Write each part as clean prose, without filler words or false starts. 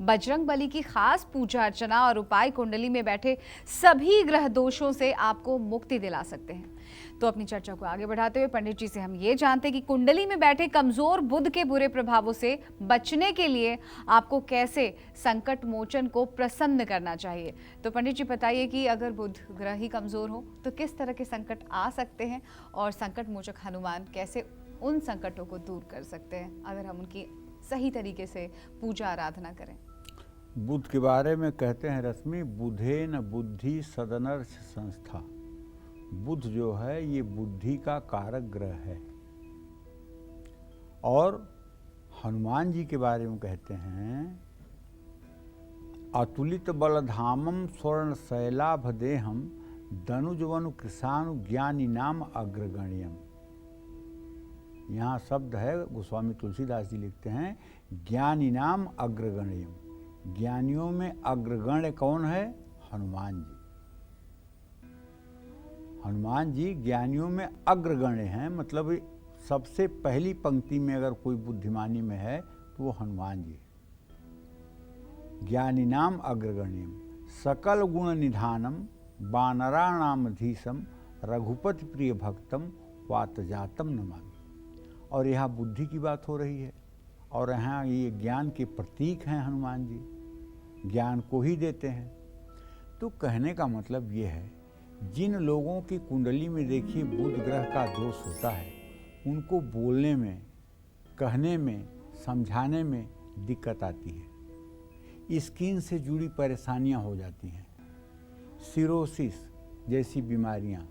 बजरंग बली की खास पूजा अर्चना और उपाय कुंडली में बैठे सभी ग्रह दोषों से आपको मुक्ति दिला सकते हैं। तो अपनी चर्चा को आगे बढ़ाते हुए पंडित जी से हम ये जानते हैं कि कुंडली में बैठे कमजोर बुध के बुरे प्रभावों से बचने के लिए आपको कैसे संकट मोचन को प्रसन्न करना चाहिए। तो पंडित जी बताइए कि अगर बुध ग्रह ही कमजोर हो तो किस तरह के संकट आ सकते हैं और संकट मोचक हनुमान कैसे उन संकटों को दूर कर सकते हैं अगर हम उनकी सही तरीके से पूजा आराधना करें। बुध के बारे में कहते हैं रश्मि, बुधेन बुद्धि सदनर्थ संस्था। बुध जो है ये बुद्धि का कारक ग्रह है। और हनुमान जी के बारे में कहते हैं, अतुलित बलधामम स्वर्ण शैलाभ देहम धनुजवनु कृषाणु ज्ञानी नाम अग्रगण्यम। यहाँ शब्द है, गोस्वामी तुलसीदास जी लिखते हैं ज्ञानी नाम अग्रगण्यम। ज्ञानियों में अग्रगण्य कौन है? हनुमान जी। हनुमान जी ज्ञानियों में अग्रगण्य हैं, मतलब सबसे पहली पंक्ति में अगर कोई बुद्धिमानी में है तो वो हनुमान जी है। ज्ञानी नाम अग्रगण्यम सकल गुण निधानम वानराणामधीशम रघुपति प्रिय भक्तम वातजातम नमामि। और यहाँ बुद्धि की बात हो रही है और यहाँ ये ज्ञान के प्रतीक हैं हनुमान जी, ज्ञान को ही देते हैं। तो कहने का मतलब ये है, जिन लोगों की कुंडली में देखिए बुध ग्रह का दोष होता है, उनको बोलने में, कहने में, समझाने में दिक्कत आती है। स्किन से जुड़ी परेशानियां हो जाती हैं, सिरोसिस जैसी बीमारियां,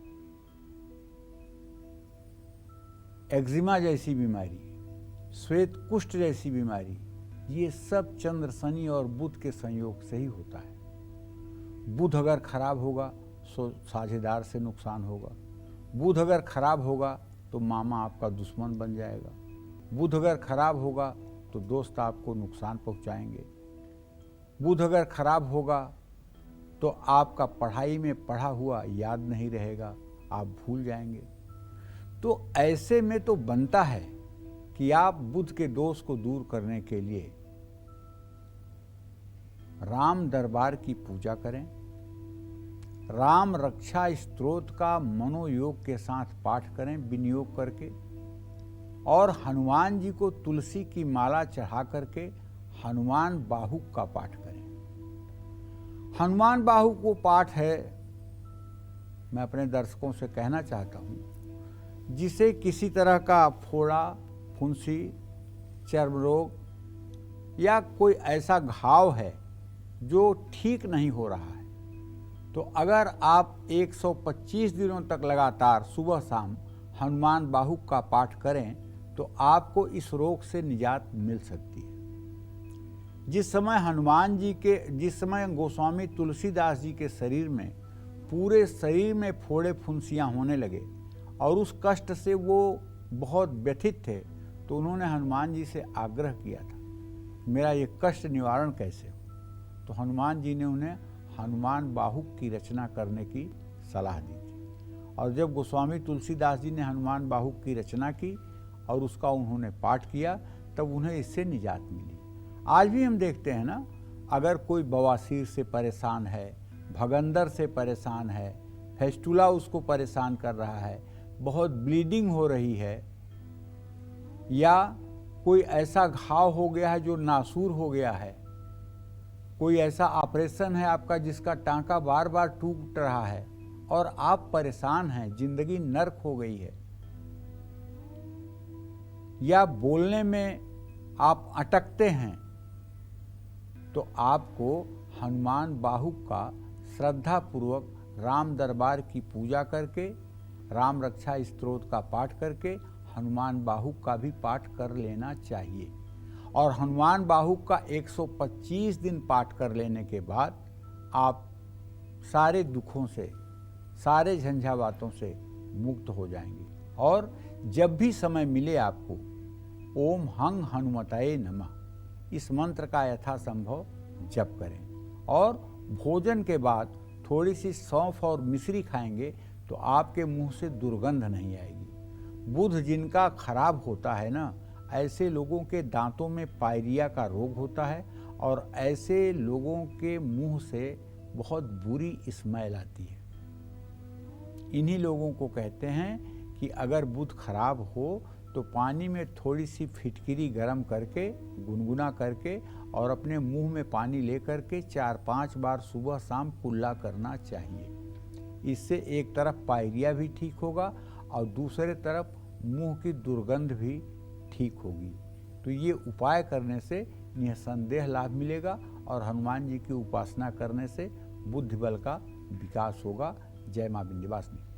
एक्जिमा जैसी बीमारी, श्वेत कुष्ठ जैसी बीमारी, ये सब चंद्र, शनि और बुध के संयोग से ही होता है। बुध अगर खराब होगा तो साझेदार से नुकसान होगा। बुध अगर खराब होगा तो मामा आपका दुश्मन बन जाएगा। बुध अगर खराब होगा तो दोस्त आपको नुकसान पहुंचाएंगे। बुध अगर खराब होगा तो आपका पढ़ाई में पढ़ा हुआ याद नहीं रहेगा, आप भूल जाएंगे। तो ऐसे में तो बनता है कि आप बुध के दोष को दूर करने के लिए राम दरबार की पूजा करें, राम रक्षा स्तोत्र का मनोयोग के साथ पाठ करें विनियोग करके, और हनुमान जी को तुलसी की माला चढ़ा करके हनुमान बाहुक का पाठ करें। हनुमान बाहुक वो पाठ है, मैं अपने दर्शकों से कहना चाहता हूँ, जिसे किसी तरह का फोड़ा, फुंसी, चर्म रोग या कोई ऐसा घाव है जो ठीक नहीं हो रहा है, तो अगर आप 125 दिनों तक लगातार सुबह शाम हनुमान बाहुक का पाठ करें तो आपको इस रोग से निजात मिल सकती है। जिस समय गोस्वामी तुलसीदास जी के शरीर में, पूरे शरीर में फोड़े फुंसियां होने लगे और उस कष्ट से वो बहुत व्यथित थे, तो उन्होंने हनुमान जी से आग्रह किया था, मेरा ये कष्ट निवारण कैसे हो। तो हनुमान जी ने उन्हें हनुमान बाहुक की रचना करने की सलाह दी थी। और जब गोस्वामी तुलसीदास जी ने हनुमान बाहुक की रचना की और उसका उन्होंने पाठ किया, तब उन्हें इससे निजात मिली। आज भी हम देखते हैं ना, अगर कोई बवासीर से परेशान है, भगंदर से परेशान है, फेस्टुला उसको परेशान कर रहा है, बहुत ब्लीडिंग हो रही है, या कोई ऐसा घाव हो गया है जो नासूर हो गया है, कोई ऐसा ऑपरेशन है आपका जिसका टांका बार बार टूट रहा है और आप परेशान हैं, जिंदगी नर्क हो गई है, या बोलने में आप अटकते हैं, तो आपको हनुमान बाहुक का श्रद्धा पूर्वक राम दरबार की पूजा करके, राम रक्षा स्तोत्र का पाठ करके हनुमान बाहुक का भी पाठ कर लेना चाहिए। और हनुमान बाहुक का 125 दिन पाठ कर लेने के बाद आप सारे दुखों से, सारे झंझावातों से मुक्त हो जाएंगे। और जब भी समय मिले आपको, ओम हंग हनुमताय नमः इस मंत्र का यथासंभव जप करें। और भोजन के बाद थोड़ी सी सौंफ और मिश्री खाएंगे तो आपके मुंह से दुर्गंध नहीं आएगी। बुध जिनका खराब होता है ना, ऐसे लोगों के दांतों में पायरिया का रोग होता है और ऐसे लोगों के मुंह से बहुत बुरी स्मेल आती है। इन्हीं लोगों को कहते हैं कि अगर बुध खराब हो तो पानी में थोड़ी सी फिटकिरी गरम करके गुनगुना करके और अपने मुंह में पानी लेकर के 4-5 बार सुबह शाम कुल्ला करना चाहिए। इससे एक तरफ पायरिया भी ठीक होगा और दूसरे तरफ मुंह की दुर्गंध भी ठीक होगी। तो ये उपाय करने से निसंदेह लाभ मिलेगा और हनुमान जी की उपासना करने से बुद्धि बल का विकास होगा। जय मां विंध्यवासिनी।